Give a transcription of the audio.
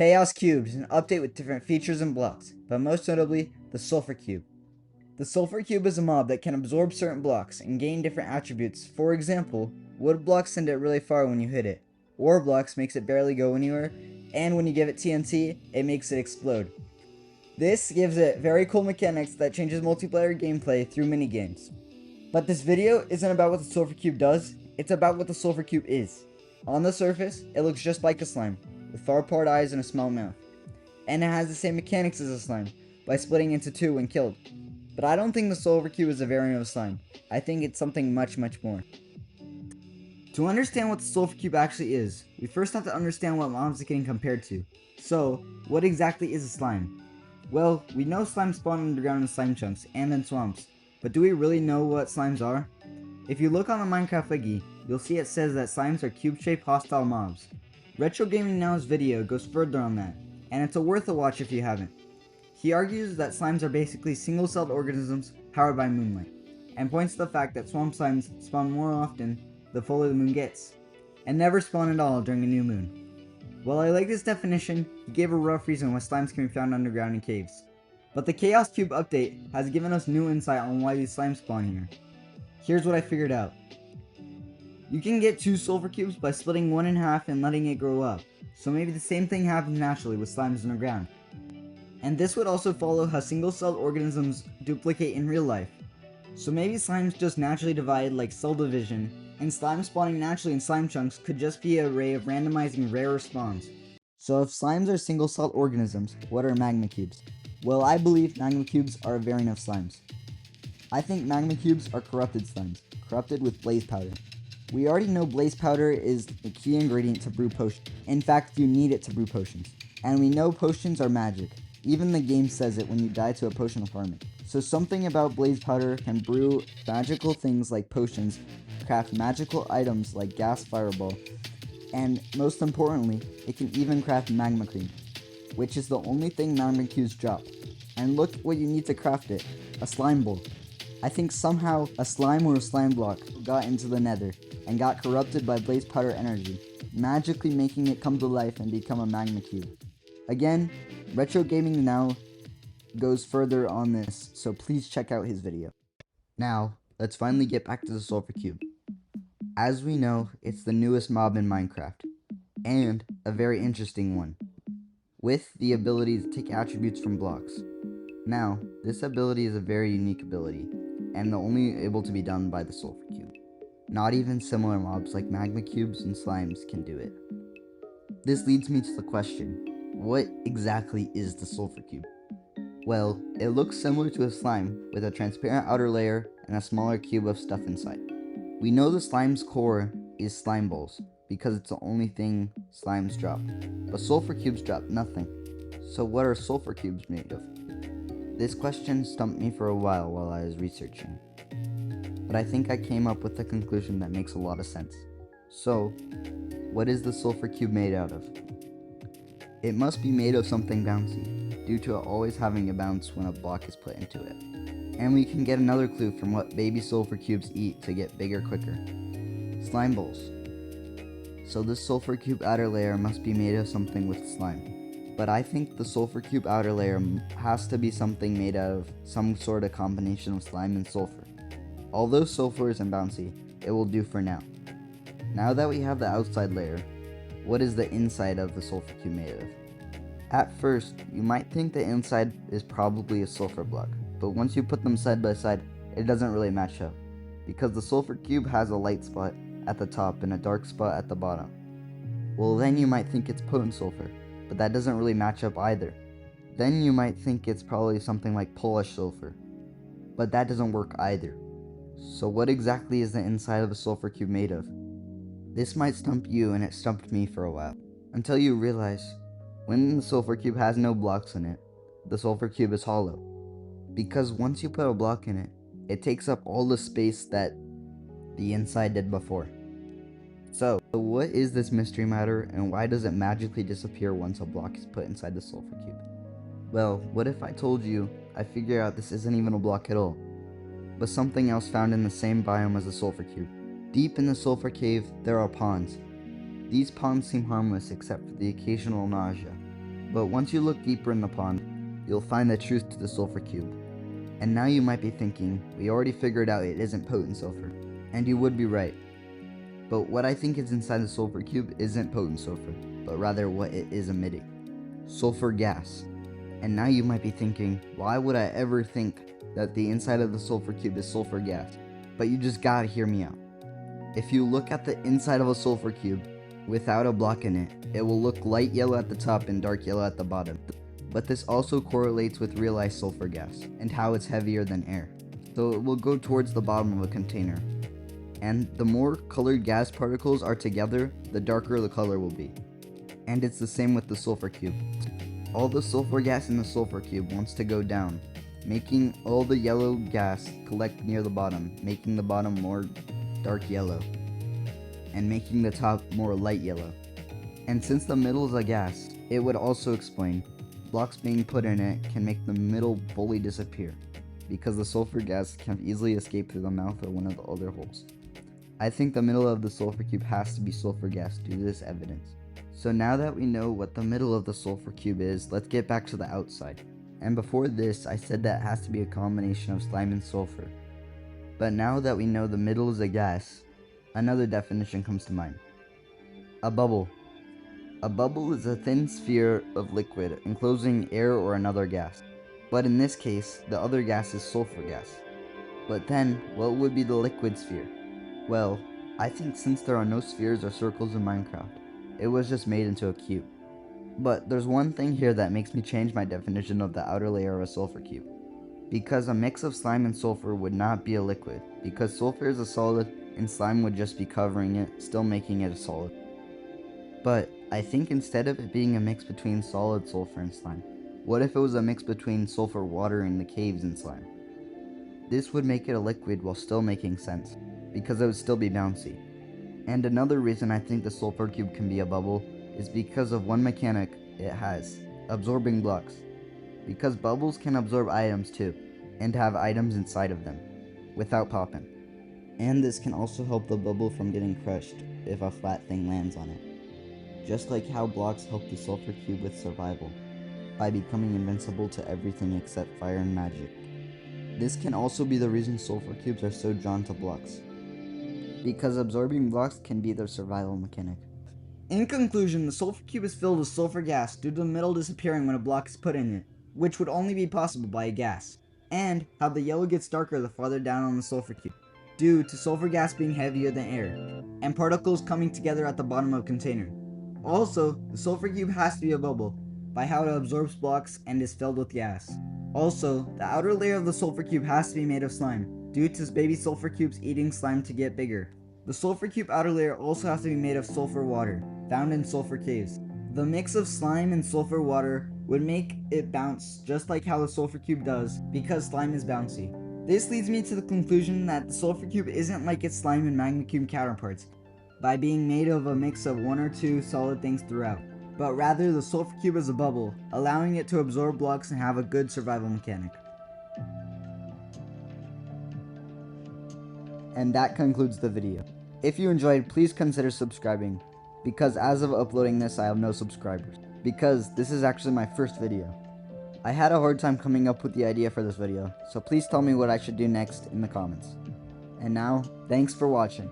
Chaos Cube is an update with different features and blocks, but most notably, the Sulfur Cube. The Sulfur Cube is a mob that can absorb certain blocks and gain different attributes. For example, wood blocks send it really far when you hit it, ore blocks makes it barely go anywhere, and when you give it TNT, it makes it explode. This gives it very cool mechanics that changes multiplayer gameplay through minigames. But this video isn't about what the Sulfur Cube does, it's about what the Sulfur Cube is. On the surface, it looks just like a slime, with far apart eyes and a small mouth. And it has the same mechanics as a slime, by splitting into two when killed. But I don't think the Sulfur Cube is a variant of slime. I think it's something much more. To understand what the Sulfur Cube actually is, we first have to understand what mobs it can compared to. So, what exactly is a slime? Well, we know slimes spawn underground in slime chunks and in swamps, but do we really know what slimes are? If you look on the Minecraft wiki, you'll see it says that slimes are cube-shaped hostile mobs. RetroGamingNow's video goes further on that, and it's worth a watch if you haven't. He argues that slimes are basically single-celled organisms powered by moonlight, and points to the fact that swamp slimes spawn more often the fuller the moon gets, and never spawn at all during a new moon. While I like this definition, he gave a rough reason why slimes can be found underground in caves. But the Chaos Cube update has given us new insight on why these slimes spawn here. Here's what I figured out. You can get 2 Sulfur Cubes by splitting one in half and letting it grow up, so maybe the same thing happens naturally with slimes underground. And this would also follow how single-celled organisms duplicate in real life. So maybe slimes just naturally divide like cell division, and slimes spawning naturally in slime chunks could just be an array of randomizing rarer spawns. So if slimes are single-celled organisms, what are magma cubes? Well, I believe magma cubes are a variant of slimes. I think magma cubes are corrupted slimes, corrupted with blaze powder. We already know blaze powder is the key ingredient to brew potions. In fact, you need it to brew potions. And we know potions are magic. Even the game says it when you die to a potion apartment. So something about blaze powder can brew magical things like potions, craft magical items like gas fireball, and most importantly, it can even craft magma cream, which is the only thing magma cubes drop. And look what you need to craft it, a slime bowl. I think somehow a slime or a slime block got into the nether and got corrupted by blaze powder energy, magically making it come to life and become a magma cube. Again, RetroGamingNow goes further on this, so please check out his video. Now, let's finally get back to the Sulfur Cube. As we know, it's the newest mob in Minecraft, and a very interesting one, with the ability to take attributes from blocks. Now, this ability is a very unique ability, and only able to be done by the Sulfur Cube. Not even similar mobs like magma cubes and slimes can do it. This leads me to the question, what exactly is the Sulfur Cube? Well, it looks similar to a slime, with a transparent outer layer and a smaller cube of stuff inside. We know the slime's core is slime balls, because it's the only thing slimes drop, but Sulfur Cubes drop nothing. So what are Sulfur Cubes made of? This question stumped me for a while I was researching, but I think I came up with a conclusion that makes a lot of sense. So, what is the Sulfur Cube made out of? It must be made of something bouncy, due to it always having a bounce when a block is put into it. And we can get another clue from what baby Sulfur Cubes eat to get bigger quicker. Slime balls. So this Sulfur Cube outer layer must be made of something with slime. But I think the Sulfur Cube outer layer has to be something made out of some sort of combination of slime and sulfur. Although sulfur isn't bouncy, it will do for now. Now that we have the outside layer, what is the inside of the Sulfur Cube made of? At first, you might think the inside is probably a sulfur block, but once you put them side by side, it doesn't really match up, because the Sulfur Cube has a light spot at the top and a dark spot at the bottom. Well, then you might think it's potent sulfur, but that doesn't really match up either. Then you might think it's probably something like polished sulfur, but that doesn't work either. So what exactly is the inside of a Sulfur Cube made of? This might stump you, and it stumped me for a while, until you realize when the Sulfur Cube has no blocks in it, the Sulfur Cube is hollow. Because once you put a block in it, it takes up all the space that the inside did before. So what is this mystery matter, and why does it magically disappear once a block is put inside the Sulfur Cube? Well, what if I told you I figured out this isn't even a block at all, but something else found in the same biome as the Sulfur Cube? Deep in the Sulfur Cave, there are ponds. These ponds seem harmless except for the occasional nausea. But once you look deeper in the pond, you'll find the truth to the sulfur cube. And now you might be thinking, we already figured out it isn't potent sulfur. And you would be right. But what I think is inside the sulfur cube isn't potent sulfur, but rather what it is emitting. Sulfur gas. And now you might be thinking, why would I ever think that the inside of the sulfur cube is sulfur gas? But you just gotta hear me out. If you look at the inside of a sulfur cube without a block in it, it will look light yellow at the top and dark yellow at the bottom. But this also correlates with realized sulfur gas and how it's heavier than air. So it will go towards the bottom of a container. And the more colored gas particles are together, the darker the color will be. And it's the same with the sulfur cube. All the sulfur gas in the sulfur cube wants to go down, making all the yellow gas collect near the bottom, making the bottom more dark yellow, and making the top more light yellow. And since the middle is a gas, it would also explain blocks being put in it can make the middle fully disappear, because the sulfur gas can easily escape through the mouth or one of the other holes. I think the middle of the sulfur cube has to be sulfur gas due to this evidence. So now that we know what the middle of the sulfur cube is, let's get back to the outside. And before this, I said that it has to be a combination of slime and sulfur. But now that we know the middle is a gas, another definition comes to mind. A bubble. A bubble is a thin sphere of liquid enclosing air or another gas. But in this case, the other gas is sulfur gas. But then, what would be the liquid sphere? Well, I think since there are no spheres or circles in Minecraft, it was just made into a cube. But there's one thing here that makes me change my definition of the outer layer of a sulfur cube. Because a mix of slime and sulfur would not be a liquid, because sulfur is a solid and slime would just be covering it, still making it a solid. But I think instead of it being a mix between solid sulfur and slime, what if it was a mix between sulfur water in the caves and slime? This would make it a liquid while still making sense, because it would still be bouncy. And another reason I think the sulfur cube can be a bubble is because of one mechanic it has, absorbing blocks. Because bubbles can absorb items too, and have items inside of them, without popping. And this can also help the bubble from getting crushed if a flat thing lands on it. Just like how blocks help the sulfur cube with survival, by becoming invincible to everything except fire and magic. This can also be the reason sulfur cubes are so drawn to blocks, because absorbing blocks can be their survival mechanic. In conclusion, the sulfur cube is filled with sulfur gas due to the middle disappearing when a block is put in it, which would only be possible by a gas, and how the yellow gets darker the farther down on the sulfur cube, due to sulfur gas being heavier than air, and particles coming together at the bottom of a container. Also, the sulfur cube has to be a bubble, by how it absorbs blocks and is filled with gas. Also, the outer layer of the sulfur cube has to be made of slime, due to baby sulfur cubes eating slime to get bigger. The sulfur cube outer layer also has to be made of sulfur water, found in sulfur caves. The mix of slime and sulfur water would make it bounce just like how the sulfur cube does, because slime is bouncy. This leads me to the conclusion that the sulfur cube isn't like its slime and magma cube counterparts, by being made of a mix of one or two solid things throughout, but rather the sulfur cube is a bubble, allowing it to absorb blocks and have a good survival mechanic. And that concludes the video. If you enjoyed, please consider subscribing, because as of uploading this I have no subscribers, because this is actually my first video. I had a hard time coming up with the idea for this video, so please tell me what I should do next in the comments. And now, thanks for watching.